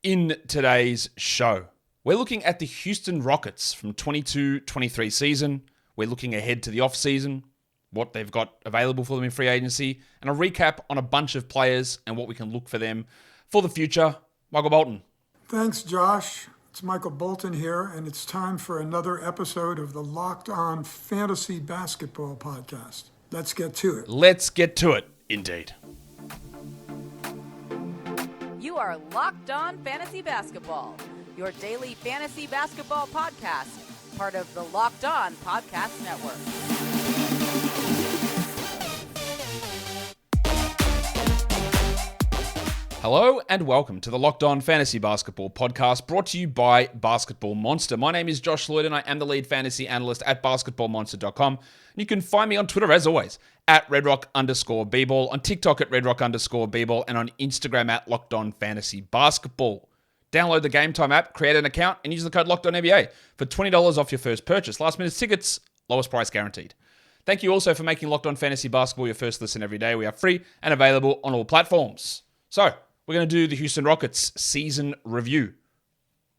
In today's show, we're looking at the Houston Rockets from 22-23 season. We're looking ahead to the off-season, what they've got available for them in free agency, and a recap on a bunch of players and what we can look for them for the future. Michael Bolton. Thanks, Josh. It's Michael Bolton here, and it's time for another episode of the Locked On Fantasy Basketball Podcast. Let's get to it. Let's get to it, indeed. You are Locked On Fantasy Basketball, your daily fantasy basketball podcast, part of the Locked On Podcast Network. Hello and welcome to the Locked On Fantasy Basketball Podcast, brought to you by Basketball Monster. My name is Josh Lloyd and I am the lead fantasy analyst at basketballmonster.com. And you can find me on Twitter, as always, at redrock_bball, on TikTok at redrock_bball, and on Instagram at Locked On Fantasy Basketball. Download the Game Time app, create an account, and use the code LOCKEDONNBA for $20 off your first purchase. Last minute tickets, lowest price guaranteed. Thank you also for making Locked On Fantasy Basketball your first listen every day. We are free and available on all platforms. So, we're going to do the Houston Rockets season review.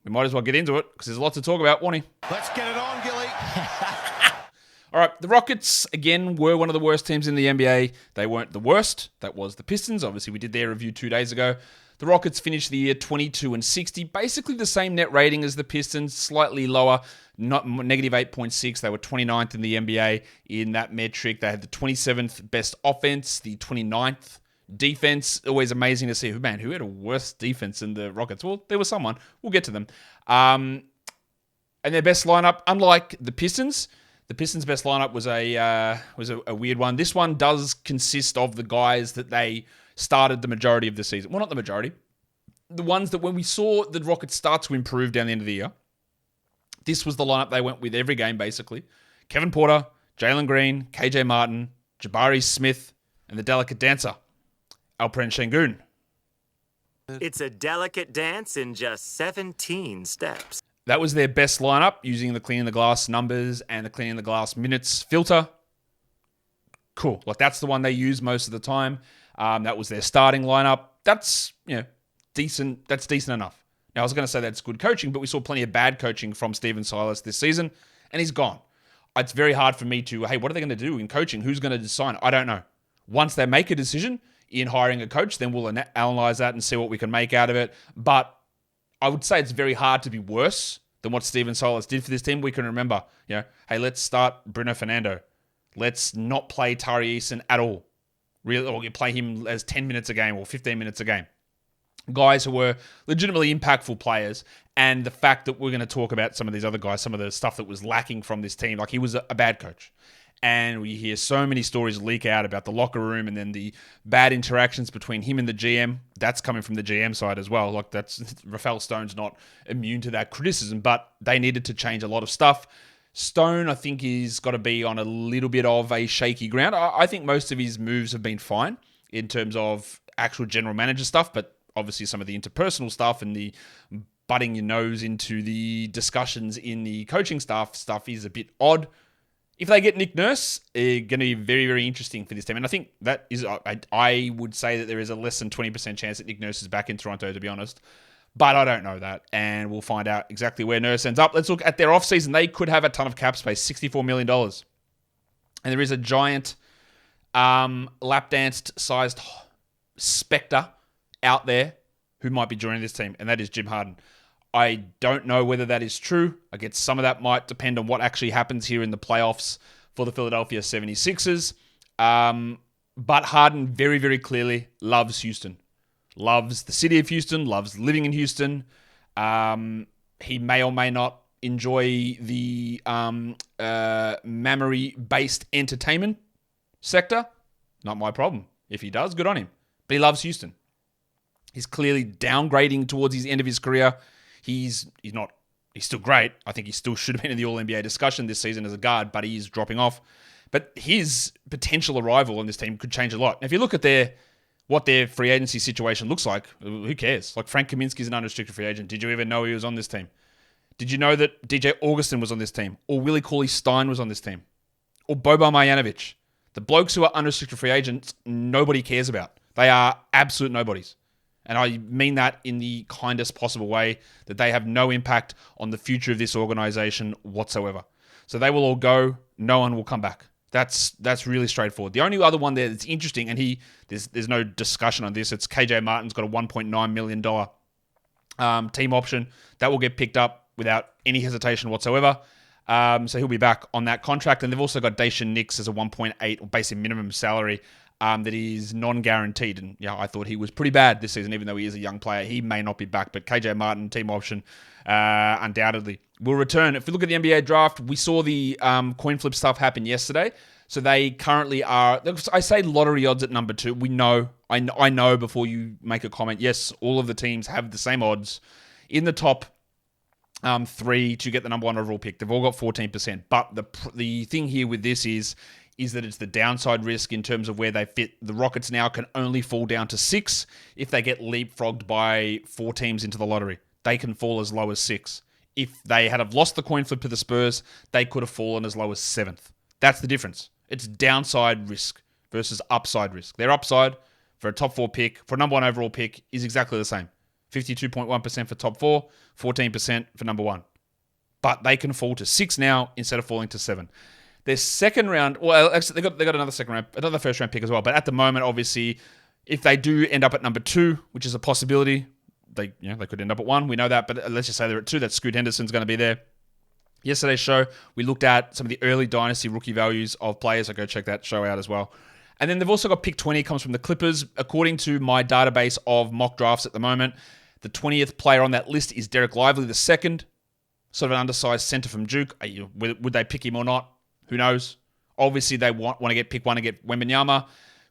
We might as well get into it because there's a lot to talk about, Warnie. Let's get it on, Gilly. All right, the Rockets, again, were one of the worst teams in the NBA. They weren't the worst. That was the Pistons. Obviously, we did their review 2 days ago. The Rockets finished the year 22-60, basically the same net rating as the Pistons, slightly lower, not negative 8.6. They were 29th in the NBA in that metric. They had the 27th best offense, the 29th defense. Always amazing to see who had a worse defense than the Rockets. Well, there was someone. We'll get to them. And their best lineup, unlike the Pistons' best lineup was a weird one. This one does consist of the guys that they started the majority of the season. Well, not the majority. The ones that when we saw the Rockets start to improve down the end of the year, this was the lineup they went with every game, basically. Kevin Porter, Jalen Green, KJ Martin, Jabari Smith, and the delicate dancer, Alperen Sengun. It's a delicate dance in just 17 steps. That was their best lineup, using the cleaning the glass numbers and the cleaning the glass minutes filter. Cool. Like, that's the one they use most of the time. That was their starting lineup. That's, decent. That's decent enough. Now, I was going to say that's good coaching, but we saw plenty of bad coaching from Stephen Silas this season, and he's gone. It's very hard for me to, what are they going to do in coaching? Who's going to decide? I don't know. Once they make a decision in hiring a coach, then we'll analyze that and see what we can make out of it. But I would say it's very hard to be worse than what Stephen Silas did for this team. We can remember, let's start Bruno Fernando. Let's not play Tari Eason at all. Really, or you play him as 10 minutes a game or 15 minutes a game. Guys who were legitimately impactful players, and the fact that we're going to talk about some of these other guys, some of the stuff that was lacking from this team, like he was a bad coach. And we hear so many stories leak out about the locker room and then the bad interactions between him and the GM. That's coming from the GM side as well. Like, that's Rafael Stone's not immune to that criticism, but they needed to change a lot of stuff. Stone, I think, he's got to be on a little bit of a shaky ground. I think most of his moves have been fine in terms of actual general manager stuff, but obviously some of the interpersonal stuff and the butting your nose into the discussions in the coaching stuff is a bit odd. If they get Nick Nurse, it's going to be very, very interesting for this team. And I think that is, I would say that there is a less than 20% chance that Nick Nurse is back in Toronto, to be honest. But I don't know that. And we'll find out exactly where Nurse ends up. Let's look at their offseason. They could have a ton of cap space, $64 million. And there is a giant lap-danced-sized specter out there who might be joining this team, and that is Jim Harden. I don't know whether that is true. I guess some of that might depend on what actually happens here in the playoffs for the Philadelphia 76ers. But Harden very, very clearly loves Houston. Loves the city of Houston, loves living in Houston. He may or may not enjoy the memory-based entertainment sector. Not my problem. If he does, good on him. But he loves Houston. He's clearly downgrading towards the end of his career. He's still great. I think he still should have been in the All-NBA discussion this season as a guard, but he is dropping off. But his potential arrival on this team could change a lot. If you look at what their free agency situation looks like, who cares? Like, Frank Kaminsky's an unrestricted free agent. Did you even know he was on this team? Did you know that DJ Augustin was on this team? Or Willie Cauley-Stein was on this team? Or Boban Marjanovic? The blokes who are unrestricted free agents, nobody cares about. They are absolute nobodies. And I mean that in the kindest possible way, that they have no impact on the future of this organization whatsoever. So they will all go. No one will come back. That's really straightforward. The only other one there that's interesting, and there's no discussion on this, it's KJ Martin's got a $1.9 million team option. That will get picked up without any hesitation whatsoever. So he'll be back on that contract. And they've also got Daishan Nix as a 1.8 or basic minimum salary that is non-guaranteed. And yeah, I thought he was pretty bad this season, even though he is a young player. He may not be back, but KJ Martin, team option, undoubtedly will return. If we look at the NBA draft, we saw the coin flip stuff happen yesterday. So they currently are, I say lottery odds at number 2. We know, I know before you make a comment, yes, all of the teams have the same odds in the top 3 to get the number 1 overall pick. They've all got 14%. But the thing here with this is that it's the downside risk in terms of where they fit. The Rockets now can only fall down to 6 if they get leapfrogged by 4 teams into the lottery. They can fall as low as 6. If they had have lost the coin flip to the Spurs, they could have fallen as low as 7th. That's the difference. It's downside risk versus upside risk. Their upside for a top 4 pick, for a number 1 overall pick, is exactly the same. 52.1% for top 4, 14% for number 1. But they can fall to 6 now instead of falling to 7. Their second round, well, actually, they got another first round pick as well. But at the moment, obviously, if they do end up at number 2, which is a possibility, they could end up at 1. We know that, but let's just say they're at 2. That Scoot Henderson's going to be there. Yesterday's show, we looked at some of the early dynasty rookie values of players. So go check that show out as well. And then they've also got pick 20, comes from the Clippers. According to my database of mock drafts at the moment, the 20th player on that list is Derek Lively, the second, sort of an undersized center from Duke. Would they pick him or not? Who knows? Obviously, they want to get pick 1 and get Wembanyama.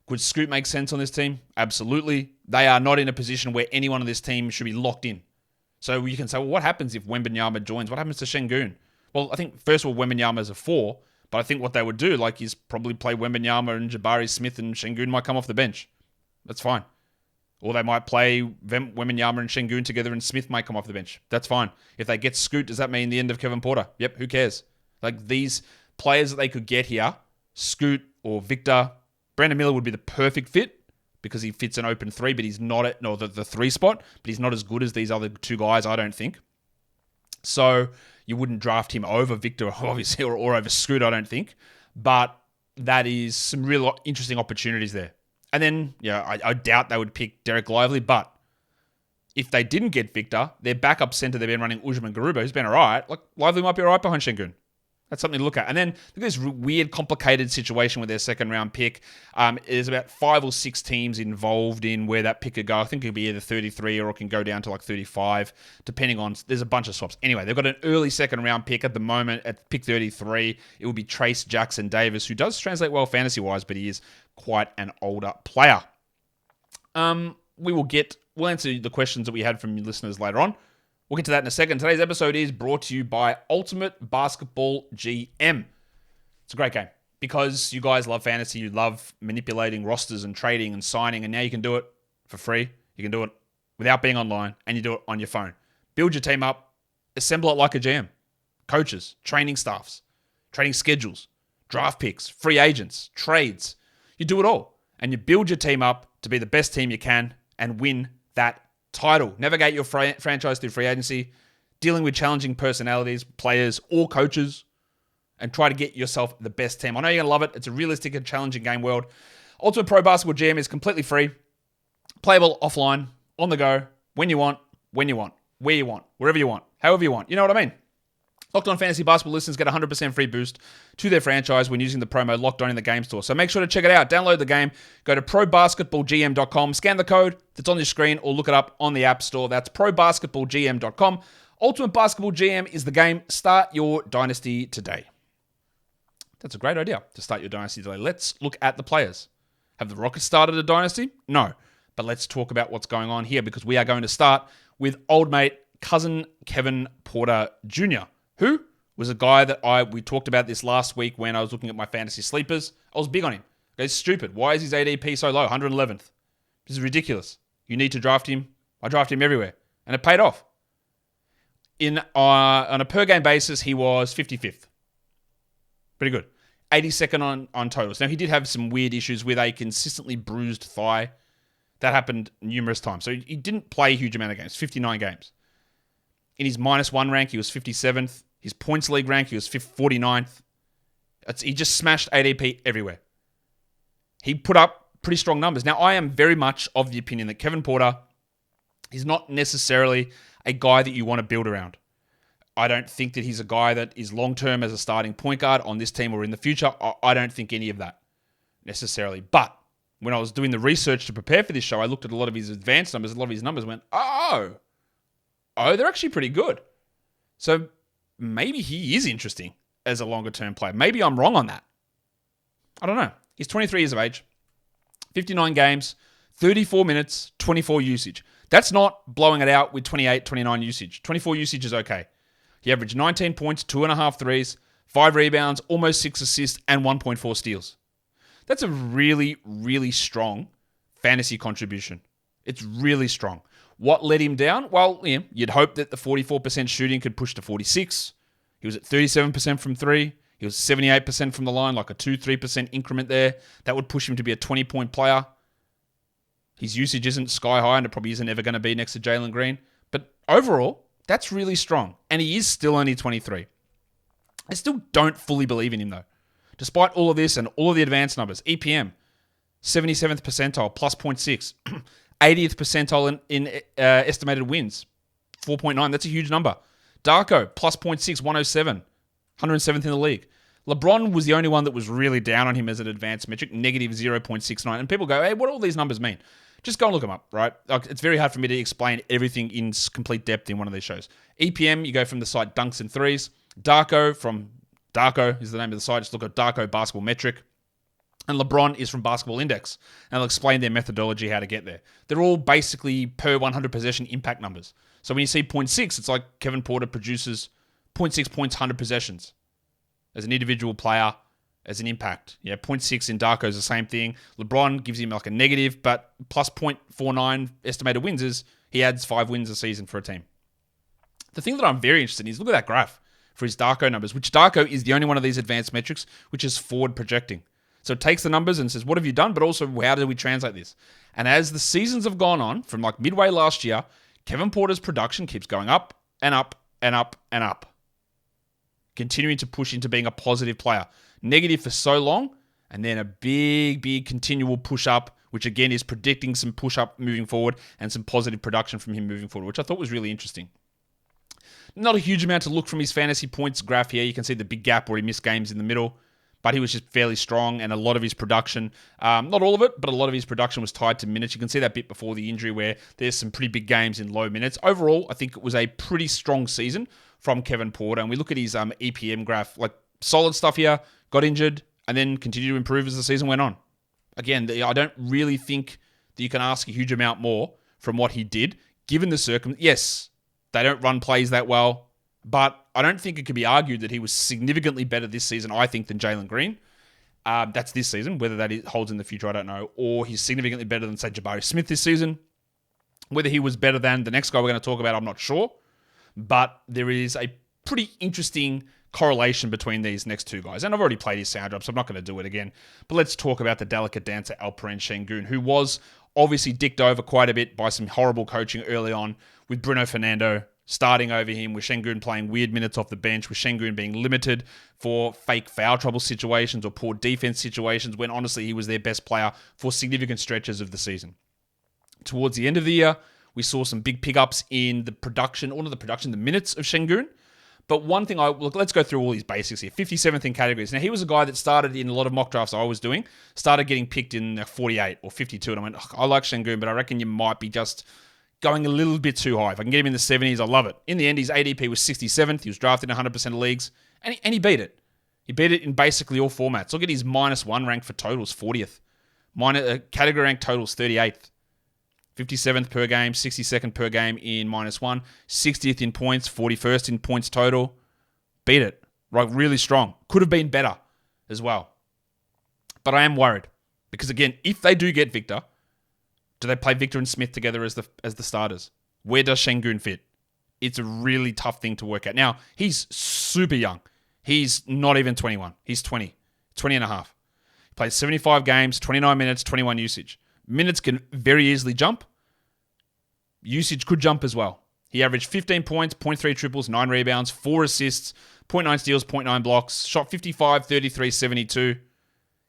Could Scoot make sense on this team? Absolutely. They are not in a position where anyone on this team should be locked in. So you can say, well, what happens if Wembanyama joins? What happens to Sengun? Well, I think, first of all, Wembanyama is a 4, but I think what they would do, is probably play Wembanyama and Jabari Smith, and Sengun might come off the bench. That's fine. Or they might play Wembanyama and Sengun together and Smith might come off the bench. That's fine. If they get Scoot, does that mean the end of Kevin Porter? Yep, who cares? These players that they could get here, Scoot or Victor, Brandon Miller would be the perfect fit because he fits an open 3, but he's not at the 3 spot, but he's not as good as these other 2 guys, I don't think. So you wouldn't draft him over Victor, obviously, or over Scoot, I don't think. But that is some real interesting opportunities there. And then, I doubt they would pick Derek Lively, but if they didn't get Victor, their backup center they've been running, Usman Garuba, who's been all right. Lively might be all right behind Sengun. That's something to look at. And then look at this weird, complicated situation with their second round pick. There's about 5 or 6 teams involved in where that pick could go. I think it could be either 33 or it can go down to 35, depending on, there's a bunch of swaps. Anyway, they've got an early second round pick at the moment at pick 33. It will be Trace Jackson Davis, who does translate well fantasy-wise, but he is quite an older player. We'll answer the questions that we had from listeners later on. We'll get to that in a second. Today's episode is brought to you by Ultimate Basketball GM. It's a great game because you guys love fantasy. You love manipulating rosters and trading and signing, and now you can do it for free. You can do it without being online, and you do it on your phone. Build your team up. Assemble it like a GM. Coaches, training staffs, training schedules, draft picks, free agents, trades. You do it all, and you build your team up to be the best team you can and win that title. Navigate your franchise through free agency, dealing with challenging personalities, players, or coaches, and try to get yourself the best team. I know you're going to love it. It's a realistic and challenging game world. Ultimate Pro Basketball GM is completely free, playable offline, on the go, when you want, where you want, wherever you want, however you want. You know what I mean? Locked On Fantasy Basketball listeners get a 100% free boost to their franchise when using the promo Locked On in the game store. So make sure to check it out. Download the game. Go to probasketballgm.com. Scan the code that's on your screen or look it up on the App Store. That's probasketballgm.com. Ultimate Basketball GM is the game. Start your dynasty today. That's a great idea to start your dynasty today. Let's look at the players. Have the Rockets started a dynasty? No. But let's talk about what's going on here because we are going to start with old mate, cousin Kevin Porter Jr., who was a guy that we talked about this last week when I was looking at my fantasy sleepers. I was big on him. It's stupid. Why is his ADP so low? 111th. This is ridiculous. You need to draft him. I draft him everywhere. And it paid off. On a per game basis, he was 55th. Pretty good. 82nd on totals. Now, he did have some weird issues with a consistently bruised thigh That happened numerous times. So he didn't play a huge amount of games, 59 games. In his -1 rank, he was 57th. His points league rank, he was 49th. He just smashed ADP everywhere. He put up pretty strong numbers. Now, I am very much of the opinion that Kevin Porter is not necessarily a guy that you want to build around. I don't think that he's a guy that is long-term as a starting point guard on this team or in the future. I don't think any of that necessarily. But when I was doing the research to prepare for this show, I looked at a lot of his advanced numbers. A lot of his numbers went, oh, they're actually pretty good. So maybe he is interesting as a longer-term player. Maybe I'm wrong on that. I don't know. He's 23 years of age, 59 games, 34 minutes, 24 usage. That's not blowing it out with 28, 29 usage. 24 usage is okay. He averaged 19 points, 2.5 threes, 5 rebounds, almost 6 assists, and 1.4 steals. That's a really, really strong fantasy contribution. It's really strong. What let him down? Well, yeah, you'd hope that the 44% shooting could push to 46. He was at 37% from 3. He was 78% from the line, like a 2-3% increment there. That would push him to be a 20-point player. His usage isn't sky high, and it probably isn't ever going to be next to Jalen Green. But overall, that's really strong. And he is still only 23. I still don't fully believe in him, though. Despite all of this and all of the advanced numbers, EPM, 77th percentile, plus 0.6. 80th percentile in estimated wins, 4.9. That's a huge number. Darko, plus 0.6, 107. 107th in the league. LeBron was the only one that was really down on him as an advanced metric, negative 0.69. And people go, hey, what do all these numbers mean? Just go and look them up, right? Like, it's very hard for me to explain everything in complete depth in one of these shows. EPM, you go from the site Dunks and Threes. Darko, from Darko is the name of the site. Just look at Darko Basketball Metric. And LeBron is from Basketball Index. And I'll explain their methodology, how to get there. They're all basically per 100 possession impact numbers. So when you see 0.6, it's like Kevin Porter produces 0.6 points, 100 possessions. As an individual player, as an impact. Yeah, 0.6 in Darko is the same thing. LeBron gives him like a negative, but plus 0.49 estimated wins is he adds 5 wins a season for a team. The thing that I'm very interested in is look at that graph for his Darko numbers, which Darko is the only one of these advanced metrics which is forward projecting. So it takes the numbers and says, what have you done? But also, how do we translate this? And as the seasons have gone on, from like midway last year, Kevin Porter's production keeps going up and up and up and up. Continuing to push into being a positive player. Negative for so long, and then a big, big continual push up, which again is predicting some push up moving forward and some positive production from him moving forward, which I thought was really interesting. Not a huge amount to look from his fantasy points graph here. You can see the big gap where he missed games in the middle, but he was just fairly strong, and a lot of his production, not all of it, but a lot of his production was tied to minutes. You can see that bit before the injury where there's some pretty big games in low minutes. Overall, I think it was a pretty strong season from Kevin Porter, and we look at his EPM graph, like solid stuff here, got injured, and then continued to improve as the season went on. Again, I don't really think that you can ask a huge amount more from what he did, given the circumstances. Yes, they don't run plays that well, but I don't think it could be argued that he was significantly better this season, I think, than Jalen Green. That's this season. Whether that holds in the future, I don't know. Or he's significantly better than, say, Jabari Smith this season. Whether he was better than the next guy we're going to talk about, I'm not sure. But there is a pretty interesting correlation between these next two guys. And I've already played his sound drop, so I'm not going to do it again. But let's talk about the delicate dancer, Alperen Sengun, who was obviously dicked over quite a bit by some horrible coaching early on, with Bruno Fernando starting over him, with Sengun playing weird minutes off the bench, with Sengun being limited for fake foul trouble situations or poor defense situations, when honestly he was their best player for significant stretches of the season. Towards the end of the year, we saw some big pickups in the production, the minutes of Sengun. But one thing, let's go through all these basics here. 57th in categories. Now, he was a guy that started in a lot of mock drafts I was doing, started getting picked in 48 or 52, and I went, I like Sengun, but I reckon you might be just going a little bit too high. If I can get him in the 70s, I love it. In the end, his ADP was 67th. He was drafted in 100% of leagues, and he beat it. He beat it in basically all formats. Look at his -1 rank for totals, 40th. Category rank totals, 38th. 57th per game, 62nd per game in -1, 60th in points, 41st in points total. Beat it. Right, really strong. Could have been better as well. But I am worried. Because again, if they do get Victor, do they play Victor and Smith together as the starters? Where does Sengun fit? It's a really tough thing to work out. Now, he's super young. He's not even 21. He's 20 and a half. He played 75 games, 29 minutes, 21 usage. Minutes can very easily jump. Usage could jump as well. He averaged 15 points, 0.3 triples, 9 rebounds, 4 assists, 0.9 steals, 0.9 blocks, shot 55, 33, 72.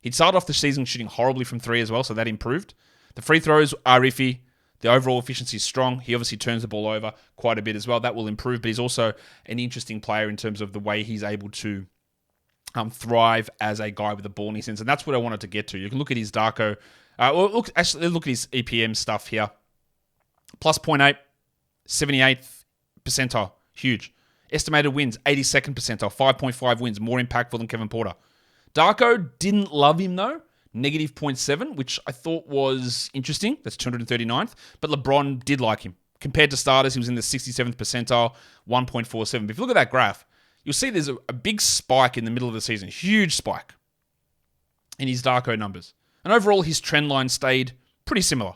He'd started off the season shooting horribly from 3 as well, so that improved. The free throws are iffy. The overall efficiency is strong. He obviously turns the ball over quite a bit as well. That will improve, but he's also an interesting player in terms of the way he's able to thrive as a guy with the ball in his hands. And that's what I wanted to get to. You can look at his Darko. Look at his EPM stuff here. Plus 0.8, 78th percentile. Huge. Estimated wins, 82nd percentile. 5.5 wins. More impactful than Kevin Porter. Darko didn't love him though. Negative 0.7, which I thought was interesting. That's 239th. But LeBron did like him. Compared to starters, he was in the 67th percentile, 1.47. But if you look at that graph, you'll see there's a big spike in the middle of the season. Huge spike in his Darko numbers. And overall, his trend line stayed pretty similar.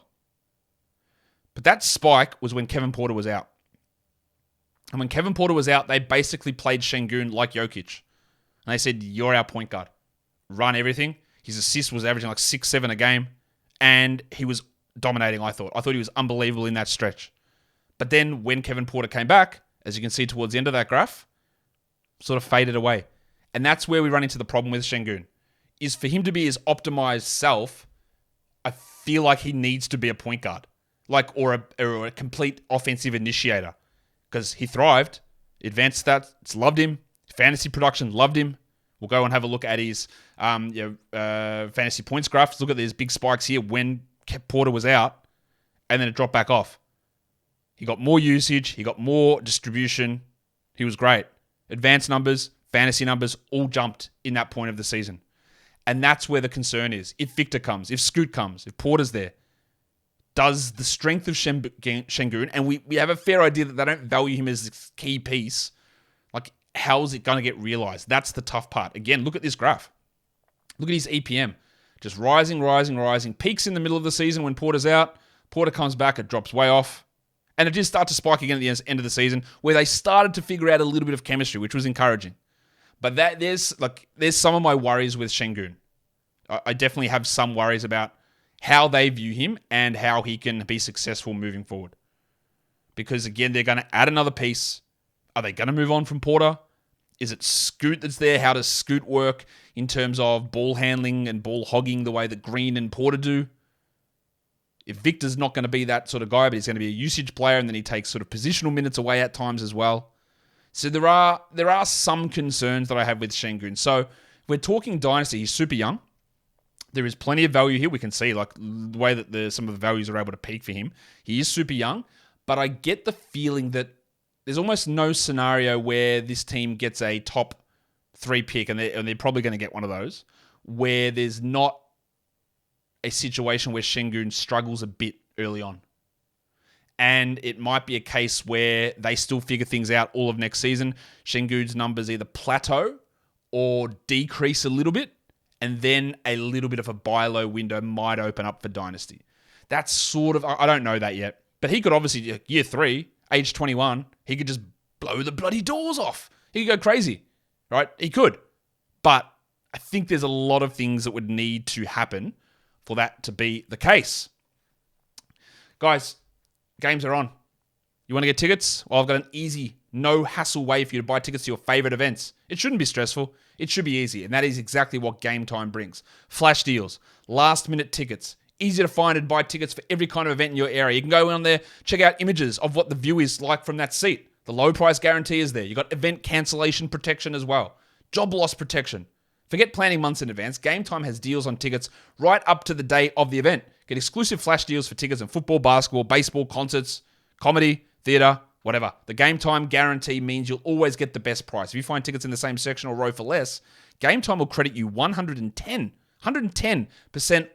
But that spike was when Kevin Porter was out. And when Kevin Porter was out, they basically played Sengun like Jokic. And they said, you're our point guard. Run everything. His assist was averaging like 6-7 a game. And he was dominating, I thought. I thought he was unbelievable in that stretch. But then when Kevin Porter came back, as you can see towards the end of that graph, sort of faded away. And that's where we run into the problem with Sengun. Is for him to be his optimized self, I feel like he needs to be a point guard. Or a complete offensive initiator. Because he thrived. Advanced stats, loved him. Fantasy production, loved him. We'll go and have a look at his fantasy points graphs. Look at these big spikes here when Porter was out. And then it dropped back off. He got more usage. He got more distribution. He was great. Advanced numbers, fantasy numbers, all jumped in that point of the season. And that's where the concern is. If Victor comes, if Scoot comes, if Porter's there, does the strength of Sengun, and we have a fair idea that they don't value him as a key piece, how is it going to get realized? That's the tough part. Again, look at this graph. Look at his EPM. Just rising, rising, rising. Peaks in the middle of the season when Porter's out. Porter comes back, it drops way off. And it did start to spike again at the end of the season, where they started to figure out a little bit of chemistry, which was encouraging. But there's some of my worries with Sengun. I definitely have some worries about how they view him and how he can be successful moving forward. Because again, they're going to add another piece. Are they going to move on from Porter? Is it Scoot that's there? How does Scoot work in terms of ball handling and ball hogging the way that Green and Porter do? If Victor's not going to be that sort of guy, but he's going to be a usage player, and then he takes sort of positional minutes away at times as well. So there are some concerns that I have with Sengun. So if we're talking dynasty, he's super young. There is plenty of value here. We can see the way that some of the values are able to peak for him. He is super young, but I get the feeling that there's almost no scenario where this team gets a top 3 pick, and they're probably going to get one of those, where there's not a situation where Sengun struggles a bit early on. And it might be a case where they still figure things out all of next season. Sengun's numbers either plateau or decrease a little bit, and then a little bit of a buy low window might open up for Dynasty. That's sort of, I don't know that yet. But he could obviously, year 3, age 21, he could just blow the bloody doors off. He could go crazy, right? He could. But I think there's a lot of things that would need to happen for that to be the case. Guys, games are on. You want to get tickets? Well, I've got an easy, no hassle way for you to buy tickets to your favorite events. It shouldn't be stressful. It should be easy. And that is exactly what Game Time brings. Flash deals, last minute tickets, easy to find and buy tickets for every kind of event in your area. You can go on there, check out images of what the view is like from that seat. The low price guarantee is there. You've got event cancellation protection as well. Job loss protection. Forget planning months in advance. Game Time has deals on tickets right up to the day of the event. Get exclusive flash deals for tickets in football, basketball, baseball, concerts, comedy, theater, whatever. The Game Time guarantee means you'll always get the best price. If you find tickets in the same section or row for less, Game Time will credit you 110%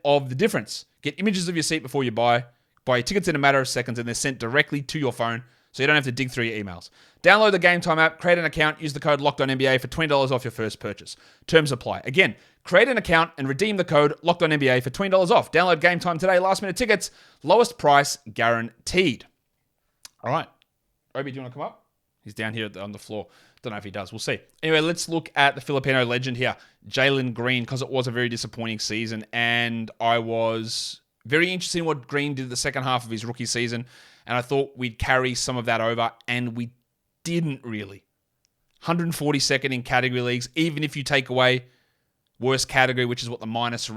of the difference. Get images of your seat before you buy your tickets in a matter of seconds, and they're sent directly to your phone, so you don't have to dig through your emails. Download the Game Time app, create an account, use the code LOCKEDONNBA for $20 off your first purchase. Terms apply. Again, create an account and redeem the code LOCKEDONNBA for $20 off. Download Game Time today. Last minute tickets, lowest price guaranteed. All right. Obi, do you want to come up? He's down here on the floor. Don't know if he does. We'll see. Anyway, let's look at the Filipino legend here, Jalen Green, because it was a very disappointing season, and I was Very interesting what Green did the second half of his rookie season, and I thought we'd carry some of that over, and we didn't really. 142nd in category leagues, even if you take away worst category, which is what the minus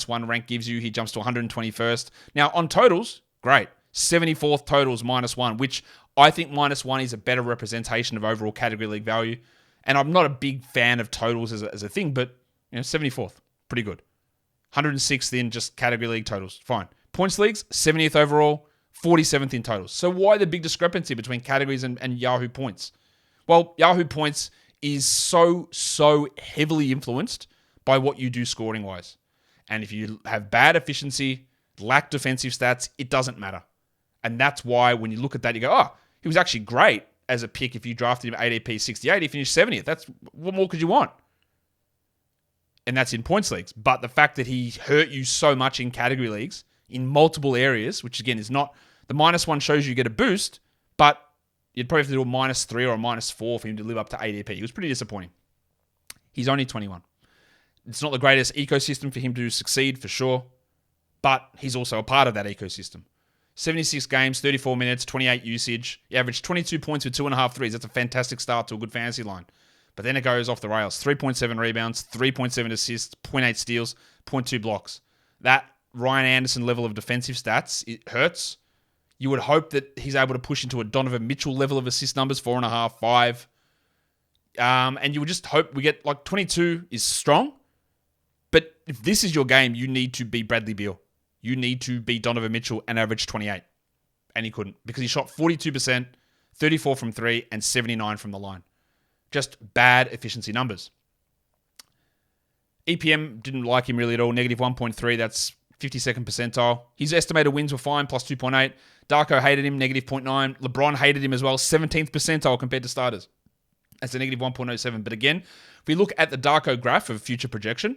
one rank gives you, he jumps to 121st. Now, on totals, great. 74th totals, -1, which I think -1 is a better representation of overall category league value. And I'm not a big fan of totals as a thing, but 74th, pretty good. 106th in just category league totals, fine. Points leagues, 70th overall, 47th in totals. So why the big discrepancy between categories and Yahoo points? Well, Yahoo points is so heavily influenced by what you do scoring-wise. And if you have bad efficiency, lack defensive stats, it doesn't matter. And that's why when you look at that, you go, oh, he was actually great as a pick if you drafted him ADP 68. He finished 70th. What more could you want? And that's in points leagues. But the fact that he hurt you so much in category leagues, in multiple areas, which again is not, the -1 shows you get a boost, but you'd probably have to do a -3 or a -4 for him to live up to ADP. It was pretty disappointing. He's only 21. It's not the greatest ecosystem for him to succeed, for sure, but he's also a part of that ecosystem. 76 games, 34 minutes, 28 usage. He averaged 22 points with 2.5 threes. That's a fantastic start to a good fantasy line. But then it goes off the rails. 3.7 rebounds, 3.7 assists, 0.8 steals, 0.2 blocks. That Ryan Anderson level of defensive stats, it hurts. You would hope that he's able to push into a Donovan Mitchell level of assist numbers, 4.5, 5. And you would just hope we get, 22 is strong. But if this is your game, you need to be Bradley Beal. You need to be Donovan Mitchell and average 28. And he couldn't because he shot 42%, 34 from 3, and 79 from the line. Just bad efficiency numbers. EPM didn't like him really at all. -1.3, that's 52nd percentile. His estimated wins were fine, +2.8. Darko hated him, -0.9. LeBron hated him as well, 17th percentile compared to starters. That's a -1.07. But again, if we look at the Darko graph of future projection,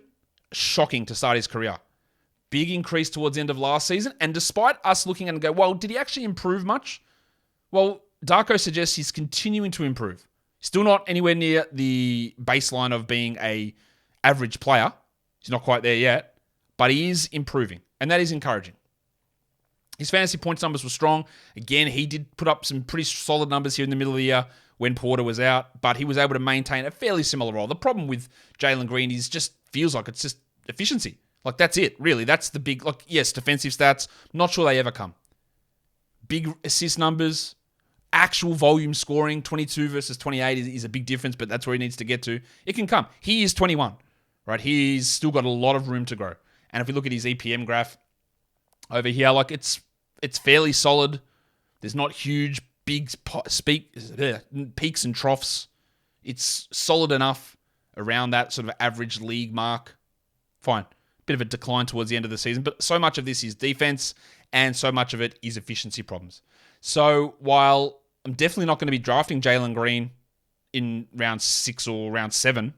shocking to start his career. Big increase towards the end of last season. And despite us looking and go, well, did he actually improve much? Well, Darko suggests he's continuing to improve. Still not anywhere near the baseline of being a average player. He's not quite there yet, but he is improving, and that is encouraging. His fantasy points numbers were strong. Again, he did put up some pretty solid numbers here in the middle of the year when Porter was out, but he was able to maintain a fairly similar role. The problem with Jalen Green is just feels like it's just efficiency. That's it, really. That's the big, yes, defensive stats. Not sure they ever come. Big assist numbers, actual volume scoring, 22 versus 28 is a big difference, but that's where he needs to get to. It can come. He is 21, right? He's still got a lot of room to grow. And if we look at his EPM graph over here, it's fairly solid. There's not huge, big peaks and troughs. It's solid enough around that sort of average league mark. Fine. Bit of a decline towards the end of the season, but so much of this is defense and so much of it is efficiency problems. So while I'm definitely not going to be drafting Jalen Green in round 6 or round 7,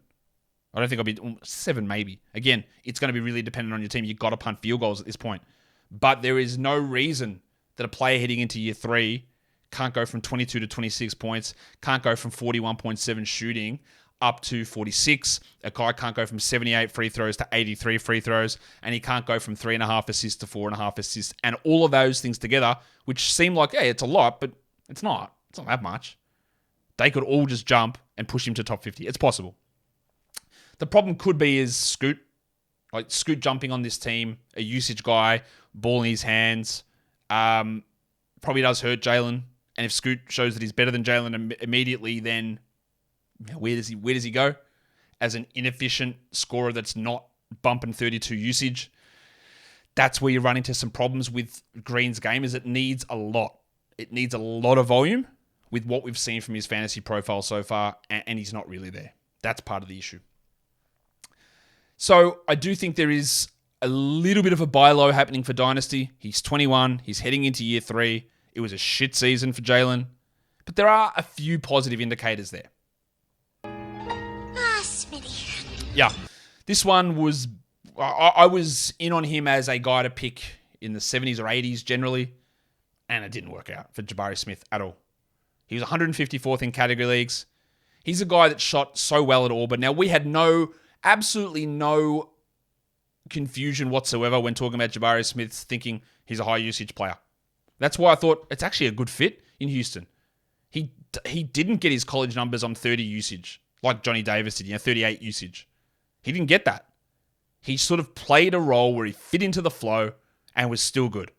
I don't think I'll be 7 maybe. Again, it's going to be really dependent on your team. You've got to punt field goals at this point. But there is no reason that a player heading into year 3 can't go from 22 to 26 points, can't go from 41.7 shooting up to 46. A guy can't go from 78 free throws to 83 free throws, and he can't go from 3.5 assists to 4.5 assists. And all of those things together, which seem like, hey, it's a lot, but it's not. It's not that much. They could all just jump and push him to top 50. It's possible. The problem could be is Scoot. Scoot jumping on this team, a usage guy, ball in his hands, probably does hurt Jalen. And if Scoot shows that he's better than Jalen immediately, then where does he go? As an inefficient scorer that's not bumping 32 usage, that's where you run into some problems with Green's game, is it needs a lot. It needs a lot of volume with what we've seen from his fantasy profile so far, and he's not really there. That's part of the issue. So I do think there is a little bit of a buy low happening for Dynasty. He's 21. He's heading into year 3. It was a shit season for Jalen. But there are a few positive indicators there. Smitty. Yeah. This one was... I was in on him as a guy to pick in the 70s or 80s generally, and it didn't work out for Jabari Smith at all. He was 154th in category leagues. He's a guy that shot so well at Auburn. Now, we had absolutely no confusion whatsoever when talking about Jabari Smith, thinking he's a high usage player. That's why I thought it's actually a good fit in Houston. He didn't get his college numbers on 30 usage like Johnny Davis did, 38 usage. He didn't get that. He sort of played a role where he fit into the flow and was still good.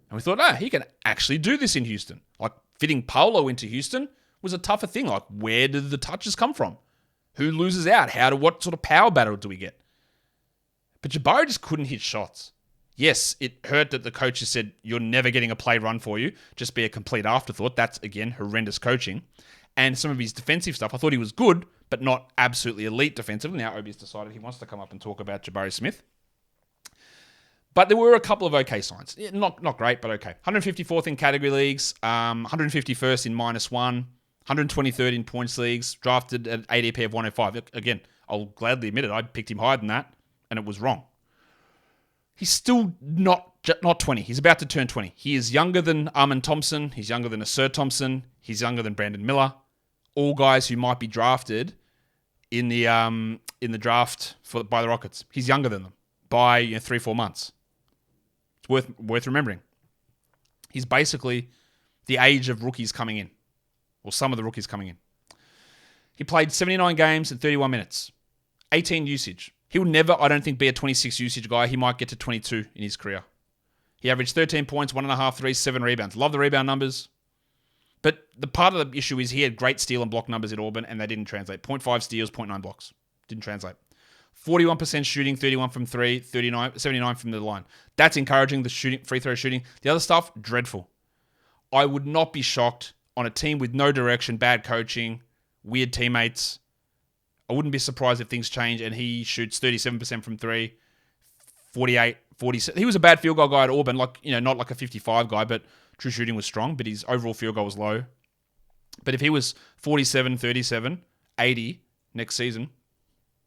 And we thought, he can actually do this in Houston. Like fitting Paolo into Houston was a tougher thing. Like, where did the touches come from? Who loses out? What sort of power battle do we get? But Jabari just couldn't hit shots. Yes, it hurt that the coaches said, you're never getting a play run for you. Just be a complete afterthought. That's, again, horrendous coaching. And some of his defensive stuff, I thought he was good, but not absolutely elite defensively. Now Obi's decided he wants to come up and talk about Jabari Smith. But there were a couple of okay signs. Not great, but okay. 154th in category leagues, 151st in -1, 123rd in points leagues, drafted at ADP of 105. Again, I'll gladly admit it. I picked him higher than that, and it was wrong. He's still not 20. He's about to turn 20. He is younger than Armin Thompson. He's younger than Asir Thompson. He's younger than Brandon Miller. All guys who might be drafted in the draft by the Rockets. He's younger than them by 3-4 months. It's worth remembering. He's basically the age of rookies coming in, or some of the rookies coming in. He played 79 games and 31 minutes, 18 usage. He will never, I don't think, be a 26 usage guy. He might get to 22 in his career. He averaged 13 points, 1.5 threes, 7 rebounds. Love the rebound numbers. But the part of the issue is he had great steal and block numbers at Auburn, and they didn't translate. 0.5 steals, 0.9 blocks. Didn't translate. 41% shooting, 31 from 3, 79 from the line. That's encouraging, the shooting, free throw shooting. The other stuff, dreadful. I would not be shocked on a team with no direction, bad coaching, weird teammates. I wouldn't be surprised if things change and he shoots 37% from 3, 48, 47. He was a bad field goal guy at Auburn, not like a 55 guy, but true shooting was strong, but his overall field goal was low. But if he was 47, 37, 80 next season,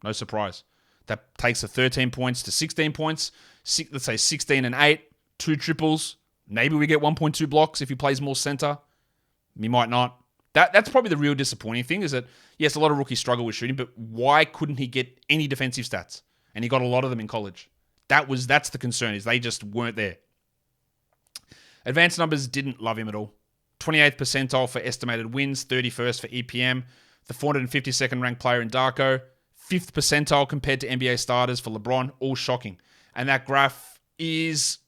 no surprise. That takes the 13 points to 16 points. Let's say 16 and 8, 2 triples. Maybe we get 1.2 blocks if he plays more center. He might not. That's probably the real disappointing thing is that, yes, a lot of rookies struggle with shooting, but why couldn't he get any defensive stats? And he got a lot of them in college. That's the concern, is they just weren't there. Advanced numbers didn't love him at all. 28th percentile for estimated wins, 31st for EPM, the 452nd ranked player in Darko, 5th percentile compared to NBA starters for LeBron, all shocking. And that graph is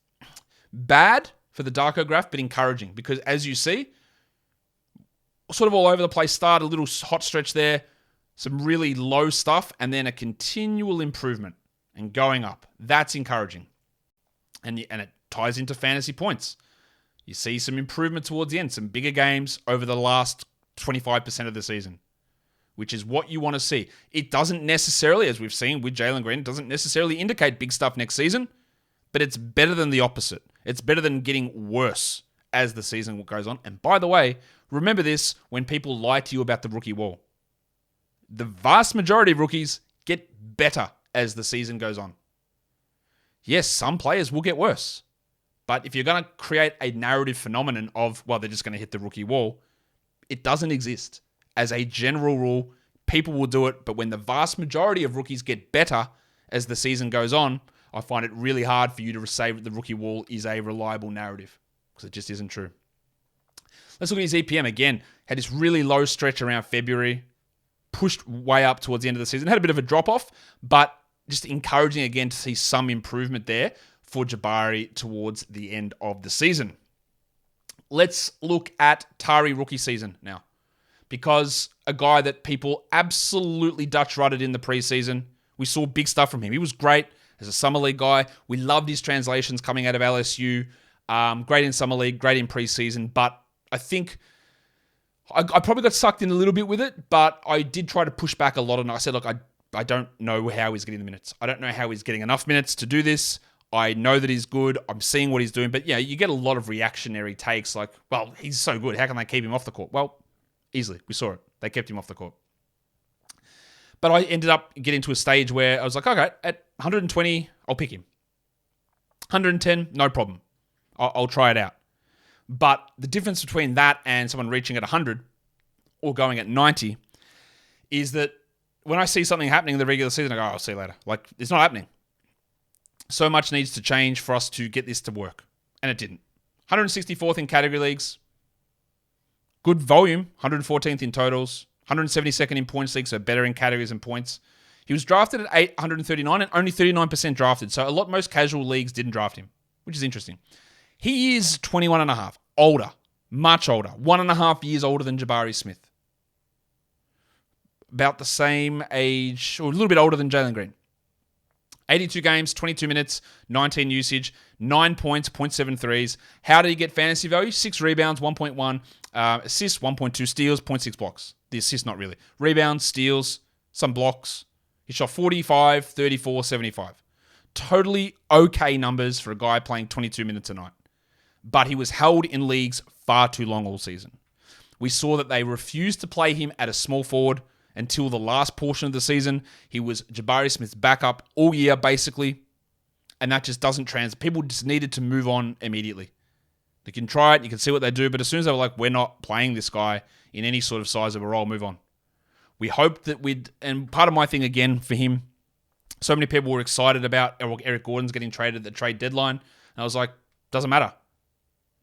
bad for the Darko graph, but encouraging because as you see, sort of all over the place, start a little hot stretch there, some really low stuff, and then a continual improvement and going up. That's encouraging. And it ties into fantasy points. You see some improvement towards the end, some bigger games over the last 25% of the season, which is what you want to see. It doesn't necessarily, as we've seen with Jalen Green, it doesn't necessarily indicate big stuff next season, but it's better than the opposite. It's better than getting worse as the season goes on. And by the way, remember this when people lie to you about the rookie wall. The vast majority of rookies get better as the season goes on. Yes, some players will get worse. But if you're going to create a narrative phenomenon of, well, they're just going to hit the rookie wall, it doesn't exist. As a general rule, people will do it. But when the vast majority of rookies get better as the season goes on, I find it really hard for you to say that the rookie wall is a reliable narrative because it just isn't true. Let's look at his EPM again. Had this really low stretch around February, pushed way up towards the end of the season. Had a bit of a drop-off, but just encouraging again to see some improvement there for Jabari towards the end of the season. Let's look at Tari rookie season now, because a guy that people absolutely Dutch-rutted in the preseason. We saw big stuff from him. He was great as a Summer League guy. We loved his translations coming out of LSU. Great in Summer League, great in preseason, but I think I probably got sucked in a little bit with it, but I did try to push back a lot, and I said, look, I don't know how he's getting the minutes. I don't know how he's getting enough minutes to do this. I know that he's good. I'm seeing what he's doing, but yeah, you get a lot of reactionary takes like, well, he's so good. How can they keep him off the court? Well, easily. We saw it. They kept him off the court. But I ended up getting to a stage where I was like, okay, at 120, I'll pick him. 110, no problem. I'll try it out. But the difference between that and someone reaching at 100 or going at 90 is that when I see something happening in the regular season, I go, I'll see you later. Like, it's not happening. So much needs to change for us to get this to work. And it didn't. 164th in category leagues. Good volume. 114th in totals. 172nd in points league, so better in categories and points. He was drafted at 839 and only 39% drafted. So most casual leagues didn't draft him, which is interesting. He is 21 and a half. Older. Much older. 1.5 years older than Jabari Smith. About the same age, or a little bit older than Jalen Green. 82 games, 22 minutes, 19 usage, 9 points, 0.7 threes. How did he get fantasy value? 6 rebounds, 1.1 assists, 1.2 steals, 0.6 blocks. The assists, not really. Rebounds, steals, some blocks. He shot 45, 34, 75. Totally okay numbers for a guy playing 22 minutes a night. But he was held in leagues far too long all season. We saw that they refused to play him at a small forward until the last portion of the season. He was Jabari Smith's backup all year, basically. And that just doesn't translate. People just needed to move on immediately. They can try it, you can see what they do, but as soon as they were like, we're not playing this guy in any sort of size of a role, move on. We hoped that and part of my thing again for him, so many people were excited about Eric Gordon's getting traded at the trade deadline. And I was like, doesn't matter.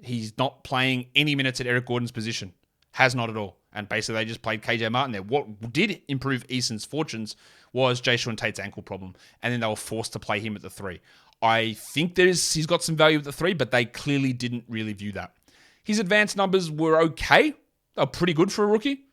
He's not playing any minutes at Eric Gordon's position. Has not at all. And basically they just played KJ Martin there. What did improve Easton's fortunes was Jayshawn Tate's ankle problem. And then they were forced to play him at the 3. I think he's got some value at the 3, but they clearly didn't really view that. His advanced numbers were okay. They were pretty good for a rookie.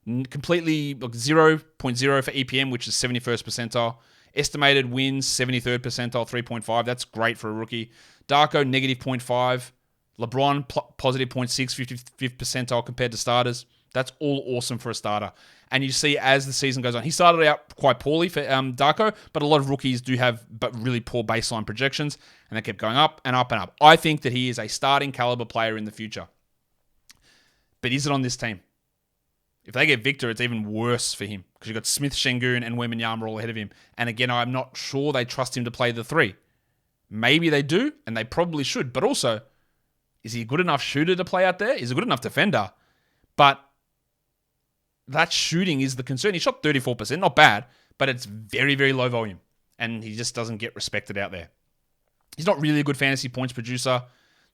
Completely 0.0 for EPM, which is 71st percentile. Estimated wins, 73rd percentile, 3.5. That's great for a rookie. Darko, negative 0.5. LeBron, positive 0.6, 55th percentile compared to starters. That's all awesome for a starter. And you see as the season goes on, he started out quite poorly for Darko, but a lot of rookies do have really poor baseline projections, and they kept going up and up and up. I think that he is a starting caliber player in the future. But is it on this team? If they get Victor, it's even worse for him because you've got Smith, Sengun, and Wembanyama all ahead of him. And again, I'm not sure they trust him to play the 3. Maybe they do, and they probably should. But also, is he a good enough shooter to play out there? He's a good enough defender. But that shooting is the concern. He shot 34%, not bad, but it's very, very low volume. And he just doesn't get respected out there. He's not really a good fantasy points producer.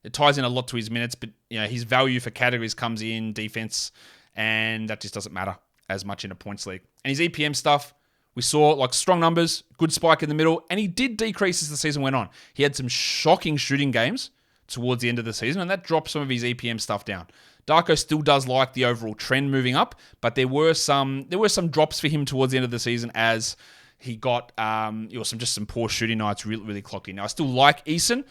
It ties in a lot to his minutes, but his value for categories comes in defense, and that just doesn't matter as much in a points league. And his EPM stuff, we saw strong numbers, good spike in the middle, and he did decrease as the season went on. He had some shocking shooting games towards the end of the season, and that dropped some of his EPM stuff down. Darko still does like the overall trend moving up, but there were some drops for him towards the end of the season as he got some poor shooting nights really clocking. Now I still like Eason.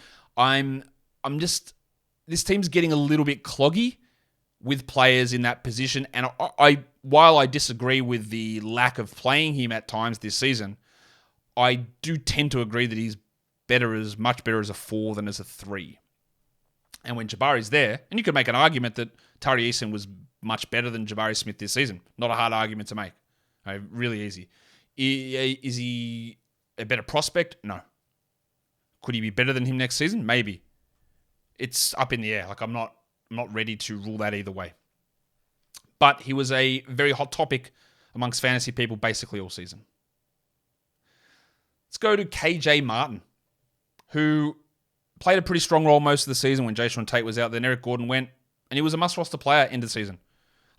This team's getting a little bit cloggy with players in that position, and while I disagree with the lack of playing him at times this season, I do tend to agree that he's much better as a 4 than as a 3. And when Jabari's there, and you could make an argument that Tari Eason was much better than Jabari Smith this season. Not a hard argument to make. Really easy. Is he a better prospect? No. Could he be better than him next season? Maybe. It's up in the air. I'm not ready to rule that either way. But he was a very hot topic amongst fantasy people basically all season. Let's go to KJ Martin, who played a pretty strong role most of the season when Jayshawn Tate was out. Then Eric Gordon went, and he was a must-roster player end of the season.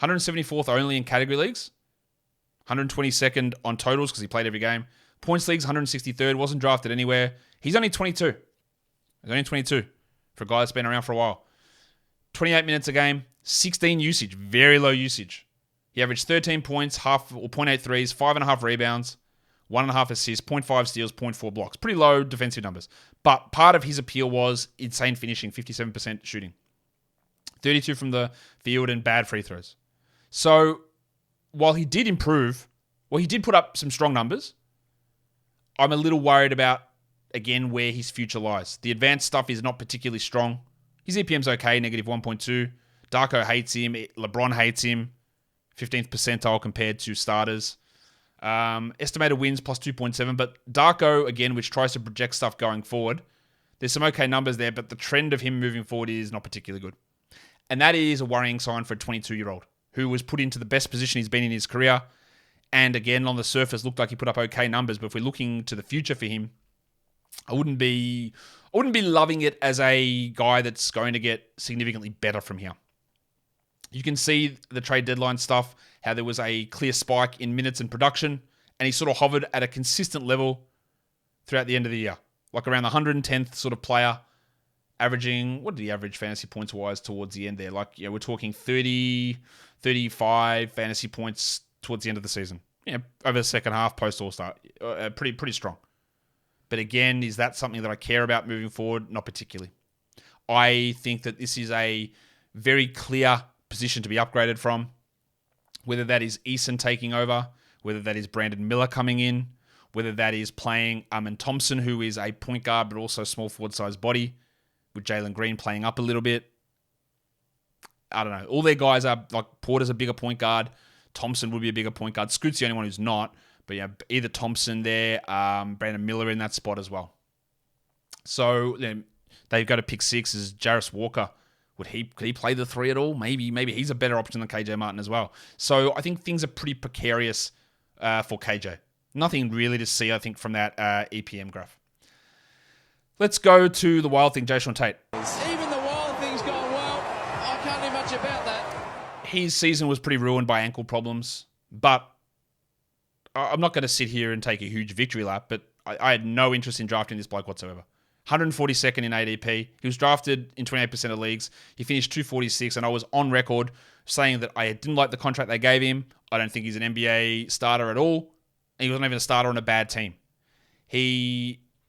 174th only in category leagues. 122nd on totals because he played every game. Points leagues, 163rd. Wasn't drafted anywhere. He's only 22. He's only 22 for a guy that's been around for a while. 28 minutes a game, 16 usage, very low usage. He averaged 13 points, 0.8 threes, 5.5 rebounds, 1.5 assists, 0.5 steals, 0.4 blocks. Pretty low defensive numbers. But part of his appeal was insane finishing, 57% shooting. 32 from the field and bad free throws. So while he did improve, he did put up some strong numbers. I'm a little worried about, again, where his future lies. The advanced stuff is not particularly strong. His EPM's okay, negative 1.2. Darko hates him. LeBron hates him. 15th percentile compared to starters. Estimated wins plus 2.7. But Darko, again, which tries to project stuff going forward, there's some okay numbers there, but the trend of him moving forward is not particularly good. And that is a worrying sign for a 22-year-old who was put into the best position he's been in his career. And again, on the surface, looked like he put up okay numbers. But if we're looking to the future for him, I wouldn't be loving it as a guy that's going to get significantly better from here. You can see the trade deadline stuff, how there was a clear spike in minutes and production, and he sort of hovered at a consistent level throughout the end of the year. Like around the 110th sort of player, averaging, what did he average fantasy points-wise towards the end there? Like, we're talking 30, 35 fantasy points towards the end of the season. Over the second half, post-All-Star. Pretty strong. But again, is that something that I care about moving forward? Not particularly. I think that this is a very clear position to be upgraded from. Whether that is Eason taking over, whether that is Brandon Miller coming in, whether that is playing Amen Thompson, who is a point guard but also a small forward-sized body, with Jalen Green playing up a little bit. I don't know. All their guys are, like, Porter's a bigger point guard. Thompson would be a bigger point guard. Scoot's the only one who's not. But yeah, either Thompson there, Brandon Miller in that spot as well. So they've got a pick 6 is Jarris Walker. Could he play the 3 at all? Maybe he's a better option than KJ Martin as well. So I think things are pretty precarious for KJ. Nothing really to see, I think, from that EPM graph. Let's go to the wild thing, Jae'Sean Tate. Even the wild thing's gone well. I can't do much about that. His season was pretty ruined by ankle problems, but I'm not going to sit here and take a huge victory lap, but I had no interest in drafting this bloke whatsoever. 142nd in ADP. He was drafted in 28% of leagues. He finished 246, and I was on record saying that I didn't like the contract they gave him. I don't think he's an NBA starter at all. He wasn't even a starter on a bad team.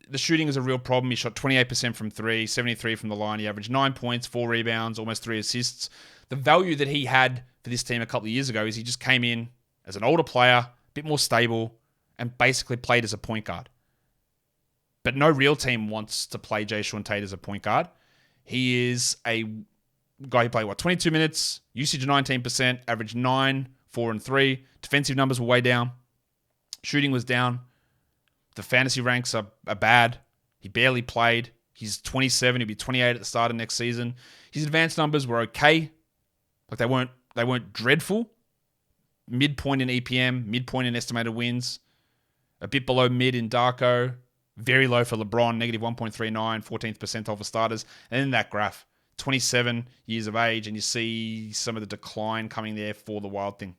The shooting is a real problem. He shot 28% from 3, 73 from the line. He averaged 9 points, 4 rebounds, almost 3 assists. The value that he had for this team a couple of years ago is he just came in as an older player, a bit more stable, and basically played as a point guard. But no real team wants to play Jae'Sean Tate as a point guard. He is a guy who played, 22 minutes, usage 19%, average 9, 4, and 3. Defensive numbers were way down. Shooting was down. The fantasy ranks are bad. He barely played. He's 27. He'll be 28 at the start of next season. His advanced numbers were okay. Like they weren't dreadful. Midpoint in EPM, midpoint in estimated wins. A bit below mid in Darko. Very low for LeBron, negative 1.39, 14th percentile for starters. And then that graph, 27 years of age, and you see some of the decline coming there for the wild thing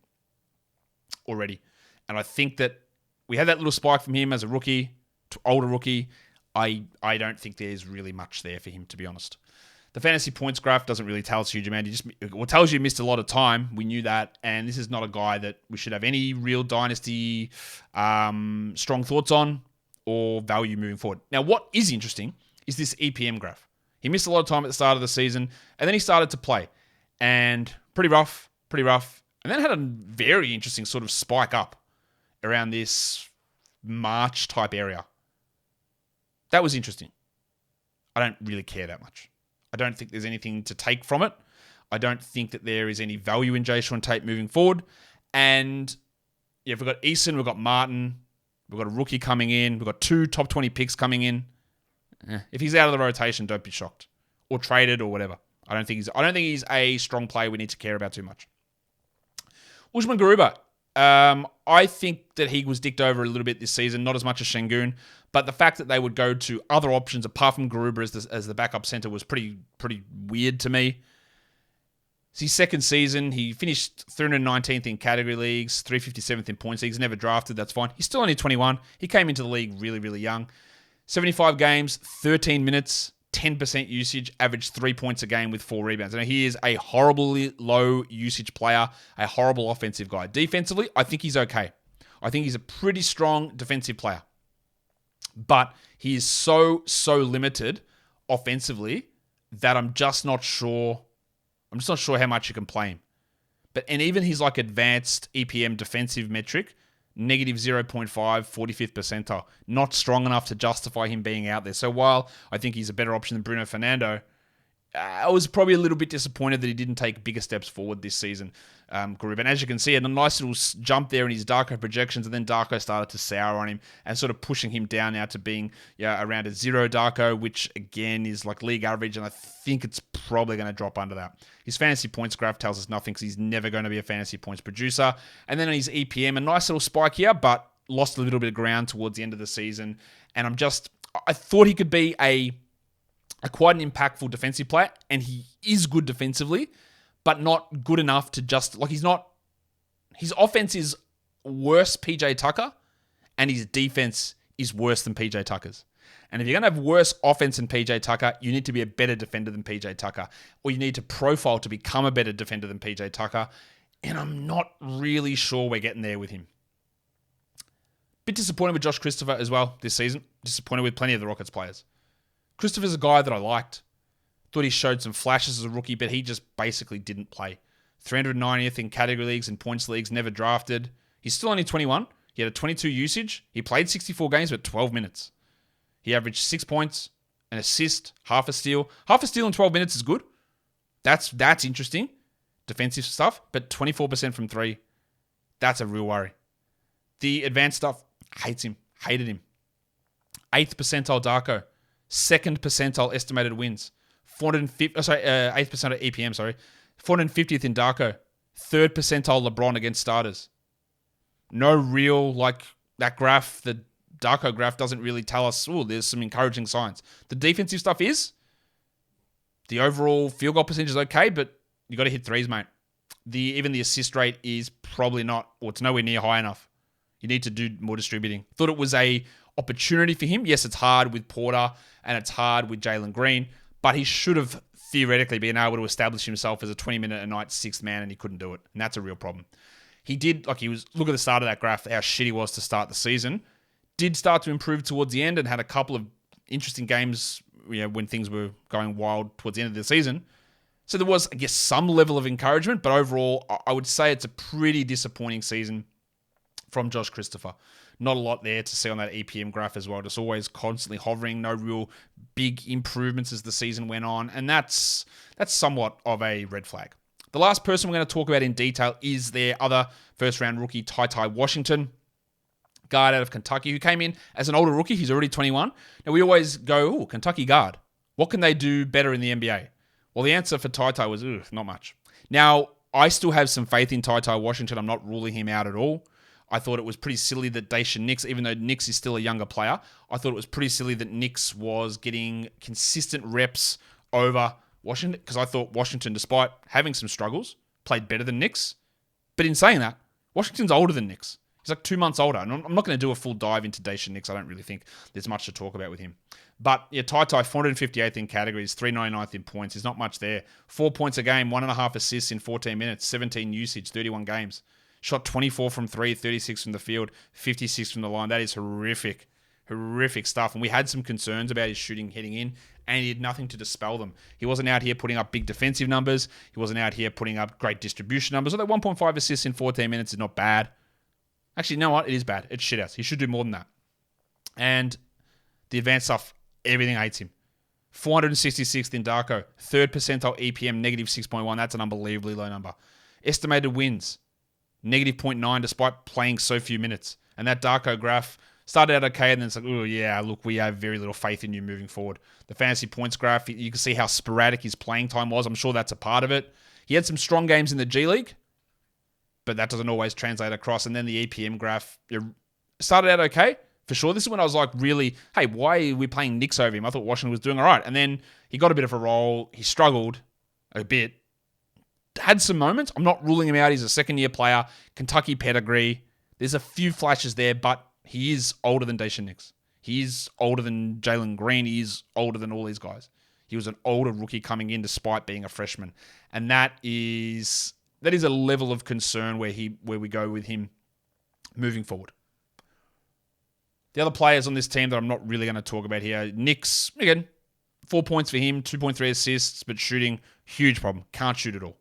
already. And I think that we had that little spike from him as a rookie, to older rookie. I don't think there's really much there for him, to be honest. The fantasy points graph doesn't really tell us huge amount. It tells you he missed a lot of time. We knew that. And this is not a guy that we should have any real dynasty strong thoughts on or value moving forward. Now, what is interesting is this EPM graph. He missed a lot of time at the start of the season, and then he started to play. And pretty rough. And then had a very interesting sort of spike up around this March type area. That was interesting. I don't really care that much. I don't think there's anything to take from it. I don't think that there is any value in Jae'Sean Tate moving forward. And yeah, we've got Eason, we've got Martin, we've got a rookie coming in, we've got 2 top 20 picks coming in. If he's out of the rotation, don't be shocked. Or traded or whatever. I don't think he's a strong player we need to care about too much. Usman Garuba. I think that he was dicked over a little bit this season, not as much as Sengun, but the fact that they would go to other options apart from Garuba as the backup center was pretty weird to me. It's his second season. He finished 319th in category leagues, 357th in points leagues, never drafted, that's fine. He's still only 21. He came into the league really, really young. 75 games, 13 minutes, 10% usage, averaged 3 points a game with 4 rebounds. Now, he is a horribly low usage player, a horrible offensive guy. Defensively, I think he's okay. I think he's a pretty strong defensive player. But he is so limited offensively that I'm just not sure how much you can play him. And even his like advanced EPM defensive metric, negative 0.5, 45th percentile. Not strong enough to justify him being out there. So while I think he's a better option than Bruno Fernando, I was probably a little bit disappointed that he didn't take bigger steps forward this season, Garuba. And as you can see, a nice little jump there in his Darko projections, and then Darko started to sour on him and sort of pushing him down now to being around a 0 Darko, which again is like league average, and I think it's probably going to drop under that. His fantasy points graph tells us nothing because he's never going to be a fantasy points producer. And then on his EPM, a nice little spike here, but lost a little bit of ground towards the end of the season. And I thought he could be a quite an impactful defensive player, and he is good defensively, but not good enough to just, like, he's not, his offense is worse PJ Tucker, and his defense is worse than PJ Tucker's. And if you're going to have worse offense than PJ Tucker, you need to be a better defender than PJ Tucker, or you need to profile to become a better defender than PJ Tucker, and I'm not really sure we're getting there with him. Bit disappointed with Josh Christopher as well this season. Disappointed with plenty of the Rockets players. Christopher's a guy that I liked. Thought he showed some flashes as a rookie, but he just basically didn't play. 390th in category leagues and points leagues, never drafted. He's still only 21. He had a 22 usage. He played 64 games, but 12 minutes. He averaged 6 points, an assist, half a steal. Half a steal in 12 minutes is good. That's interesting. Defensive stuff, but 24% from three. That's a real worry. The advanced stuff, hates him. Hated him. 8th percentile Darko. 2nd percentile estimated wins. 8th percentile EPM, sorry. 450th in Darko. 3rd percentile LeBron against starters. No real, like, that graph, the Darko graph doesn't really tell us, there's some encouraging signs. The defensive stuff is, the overall field goal percentage is okay, but you got to hit threes, mate. Even the assist rate is probably not, or it's nowhere near high enough. You need to do more distributing. Thought it was a opportunity for him. Yes, it's hard with Porter and it's hard with Jalen Green, but he should have theoretically been able to establish himself as a 20-minute-a-night sixth man, and he couldn't do it. And that's a real problem. He did, look at the start of that graph, how shit he was to start the season. Did start to improve towards the end and had a couple of interesting games, when things were going wild towards the end of the season. So there was, I guess, some level of encouragement, but overall, I would say it's a pretty disappointing season from Josh Christopher. Not a lot there to see on that EPM graph as well. Just always constantly hovering, no real big improvements as the season went on, and that's somewhat of a red flag. The last person we're going to talk about in detail is their other first-round rookie, TYTY Washington, guard out of Kentucky, who came in as an older rookie. He's already 21. Now, we always go, Kentucky guard. What can they do better in the NBA? Well, the answer for TYTY was, not much. Now, I still have some faith in TYTY Washington. I'm not ruling him out at all. I thought it was pretty silly that Daishen Nix, even though Nix is still a younger player, I thought it was pretty silly that Nix was getting consistent reps over Washington, because I thought Washington, despite having some struggles, played better than Nix. But in saying that, Washington's older than Nix. He's like 2 months older. And I'm not going to do a full dive into Daishen Nix. I don't really think there's much to talk about with him. But yeah, TYTY, 458th in categories, 399th in points. There's not much there. 4 points a game, 1.5 assists in 14 minutes, 17 usage, 31 games. Shot 24 from 3, 36 from the field, 56 from the line. That is horrific. Horrific stuff. And we had some concerns about his shooting heading in, and he did nothing to dispel them. He wasn't out here putting up big defensive numbers. He wasn't out here putting up great distribution numbers. Although 1.5 assists in 14 minutes is not bad. Actually, you know what? It is bad. It's shit house. He should do more than that. And the advanced stuff, everything hates him. 466th in Darko. 3rd percentile EPM, negative 6.1. That's an unbelievably low number. Estimated wins, negative 0.9, despite playing so few minutes. And that Darko graph started out okay, and then it's like, we have very little faith in you moving forward. The fantasy points graph, you can see how sporadic his playing time was. I'm sure that's a part of it. He had some strong games in the G League, but that doesn't always translate across. And then the EPM graph started out okay, for sure. This is when I was like, really, hey, why are we playing Knicks over him? I thought Washington was doing all right. And then he got a bit of a role. He struggled a bit. Had some moments. I'm not ruling him out. He's a second-year player. Kentucky pedigree. There's a few flashes there, but he is older than Daishen Nix. He is older than Jalen Green. He is older than all these guys. He was an older rookie coming in despite being a freshman. And that is a level of concern where we go with him moving forward. The other players on this team that I'm not really going to talk about here, Nix, again, 4 points for him, 2.3 assists, but shooting, huge problem. Can't shoot at all.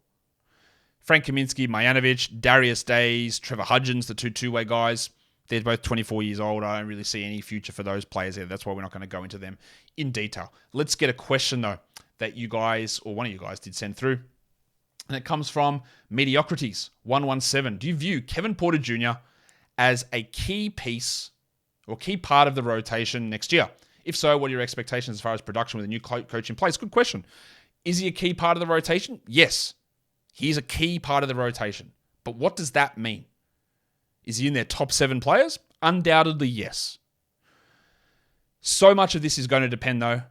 Frank Kaminsky, Marjanovic, Darius Days, Trevor Hudgens, the two-way guys. They're both 24 years old. I don't really see any future for those players there. That's why we're not going to go into them in detail. Let's get a question, though, that you guys, or one of you guys, did send through. And it comes from Mediocrities 117. Do you view Kevin Porter Jr. as a key piece or key part of the rotation next year? If so, what are your expectations as far as production with a new coach in place? Good question. Is he a key part of the rotation? Yes. He's a key part of the rotation. But what does that mean? Is he in their top 7 players? Undoubtedly, yes. So much of this is going to depend, though.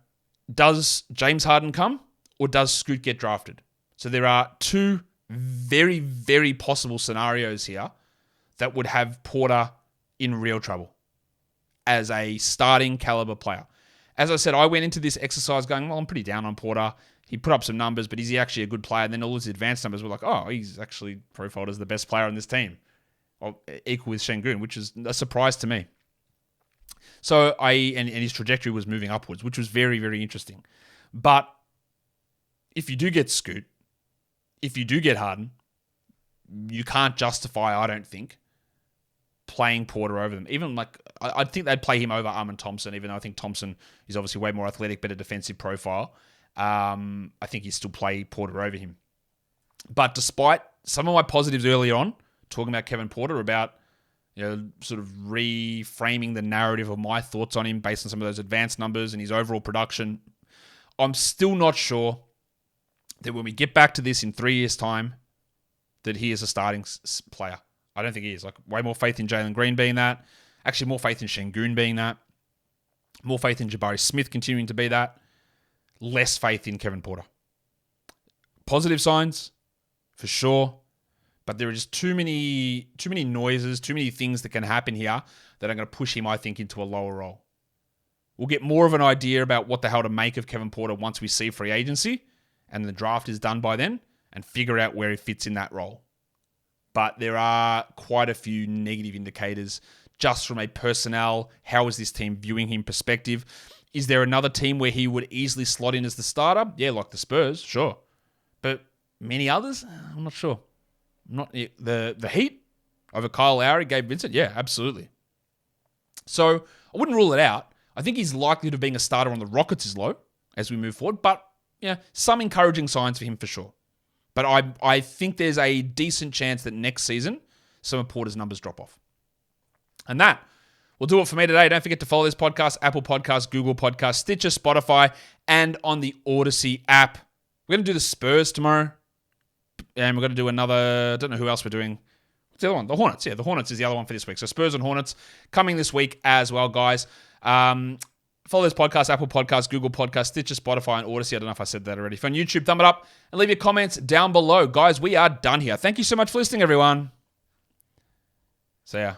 Does James Harden come or does Scoot get drafted? So there are two very, very possible scenarios here that would have Porter in real trouble as a starting caliber player. As I said, I went into this exercise going, well, I'm pretty down on Porter. He put up some numbers, but is he actually a good player? And then all his advanced numbers were like, oh, he's actually profiled as the best player on this team, equal with Sengun, which is a surprise to me. So and his trajectory was moving upwards, which was very, very interesting. But if you do get Scoot, if you do get Harden, you can't justify, I don't think, playing Porter over them. Even like, I think they'd play him over Armin Thompson, even though I think Thompson is obviously way more athletic, better defensive profile. I think he'd still play Porter over him. But despite some of my positives earlier on, talking about Kevin Porter, about sort of reframing the narrative of my thoughts on him based on some of those advanced numbers and his overall production, I'm still not sure that when we get back to this in 3 years' time, that he is a starting player. I don't think he is. Like, way more faith in Jalen Green being that. Actually, more faith in Sengun being that. More faith in Jabari Smith continuing to be that. Less faith in Kevin Porter. Positive signs, for sure. But there are just too many noises, too many things that can happen here that are going to push him, I think, into a lower role. We'll get more of an idea about what the hell to make of Kevin Porter once we see free agency and the draft is done by then, and figure out where he fits in that role. But there are quite a few negative indicators just from a personnel, how is this team viewing him perspective. Is there another team where he would easily slot in as the starter? Yeah, like the Spurs, sure. But many others? I'm not sure. Not the Heat over Kyle Lowry, Gabe Vincent? Yeah, absolutely. So I wouldn't rule it out. I think his likelihood of being a starter on the Rockets is low as we move forward, but yeah, some encouraging signs for him for sure. But I think there's a decent chance that next season some of Porter's numbers drop off. And that will do it for me today. Don't forget to follow this podcast, Apple Podcasts, Google Podcasts, Stitcher, Spotify, and on the Odyssey app. We're going to do the Spurs tomorrow. And we're going to do another, I don't know who else we're doing. What's the other one? The Hornets. Yeah, the Hornets is the other one for this week. So Spurs and Hornets coming this week as well, guys. Follow this podcast, Apple Podcasts, Google Podcasts, Stitcher, Spotify, and Odyssey. I don't know if I said that already. If you're on YouTube, thumb it up and leave your comments down below. Guys, we are done here. Thank you so much for listening, everyone. See ya.